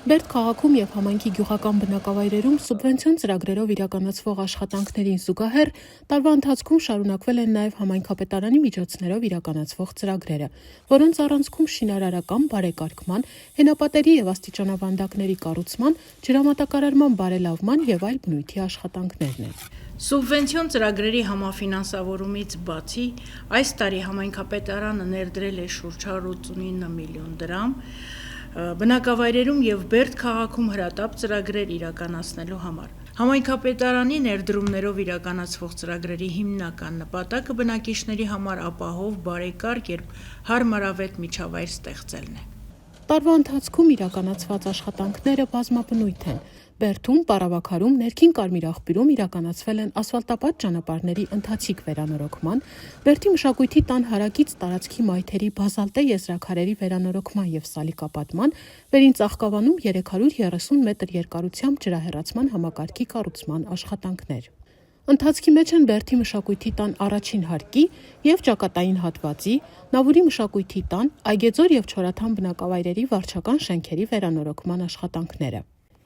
Բերդ քաղաքում և համայնքի գյուղական բնակավայրերում սուբվենցիոն ծրագրերով իրականացվող աշխատանքներին զուգահեռ տարվա ընթացքում շարունակվել են նաև համայնքապետարանի միջոցներով իրականացվող ծրագրերը, որոնց առանցքում շինարարական բարեկարգման, հենապատերի և աստիճանավանդակների կառուցման, ջրամատակարարման բարելավման և այլ բնույթի աշխատանքներն են։ Սուբվենցիոն ծրագրերի համաֆինանսավորումից բացի, այս տարի համայնքապետարանը ներդրել է շուրջ 189 միլիոն դրամ բնակավայրերում և Բերդ քաղաքում հրատապ ծրագրեր իրականացնելու համար։ Համայնքապետարանի ներդրումներով իրականացվող ծրագրերի հիմնական նպատակը բնակիչների համար ապահով, բարեկարգ և հարմարավետ միջավայր ստեղծելն է։ Տարվա ընթացքում իրականացված աշխատանքները բազմաբնույթ են։ Բերդում, Պարավաքարում, Ներքին Կարմիրաղբյուրում իրականացվել են ասֆալտապատ ճանապարհների ընթացիկ վերանորոգման, Բերդի մշակույթի տան հարակից տարածքի մայթերի բազալտե եզրաքարերի վերանորոգման և սալիկապատման, Վերին Ծաղկավանում 330 մետր երկարությամբ ջրահեռացման համակարգի կառուցման աշխատանքներ։ Ընթացքի մեջ են Բերդի մշակույթի տան առաջին հարկի և ճակատային հատվածի, Նավուրի մշակույթի տան, Այգեձոր և Չորաթան բնակավայրերի վարչական շենքերի վերանորոգման աշխատանքները։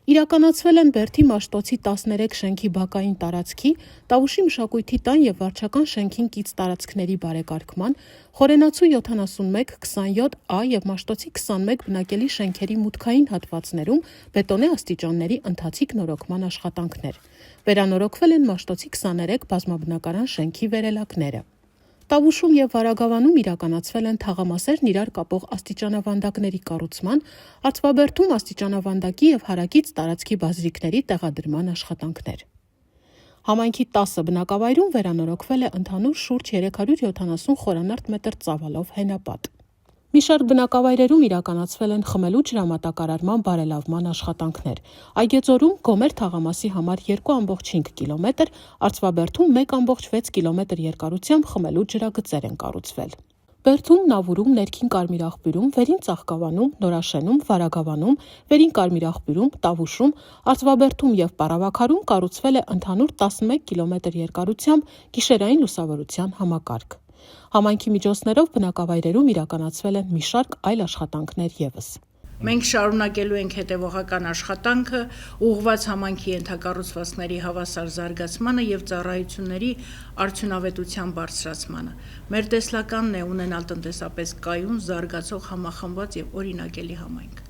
Իրականացվել են Բերդի Մաշտոցի 13 շենքի բակային տարածքի, Տավուշի մշակույթի տան և վարչական շենքին կից տարածքների բարեկարգման, Խորենացու 71, 27A և Մաշտոցի 21 բնակելի շենքերի մուտքային հատվածներում բետոնե աստիճանների ընթացիկ նորոգման աշխատանքներ։ Վերանորոգվել են Մաշտոցի 23 բազմաբնակարան շենքի վերելակները։ Տավուշում և Վարագավանում իրականացվել են թաղամասերն իրար կապող աստիճանավանդակների կառուցման, Արծվաբերդում աստիճանավանդակի և հարակից տարածքի բազրիքների տեղադրման աշխատանքներ։ Համայնքի 10 բնակավայրում վերանորոգվել է ընդհանուր շուրջ 370 խորանարդ մետր ծավալով հենապատ։ Մի շարք բնակավայրերում իրականացվել են խմելու ջրամատակարարման բարելավման աշխատանքներ։ Այգեձորում Գոմեր թաղամասի համար 2,5 կիլոմետր, Արծվաբերդում 1,6 կիլոմետր երկարությամբ խմելու ջրագծեր են կառուցվել։ Բերդում, Նավուրում, Ներքին Կարմիրաղբյուրում, Վերին Ծաղկավանում, Նորաշենում, Վարագավանում, Վերին Կարմիրաղբյուրում, Տավուշում, Արծվաբերդում և Պարավաքարում կառուցվել է ընդհանուր 11 կիլոմետր երկարությամբ գիշերային լուսավորության համակարգ։ Համայնքի միջոցներով բնակավայրերում իրականացվել են մի շարք այլ աշխատանքներ ևս։ Մենք շարունակելու ենք հետևողական աշխատանքը ուղղված համայնքի ենթակառուցվածքների հավասար զարգացմանը և ծառայությունների արդյունավետության բարձրացմանը։ Մեր տեսլականն է ունենալ տնտեսապես կայուն, զարգացող, համախմբված և օրինակելի համայնք։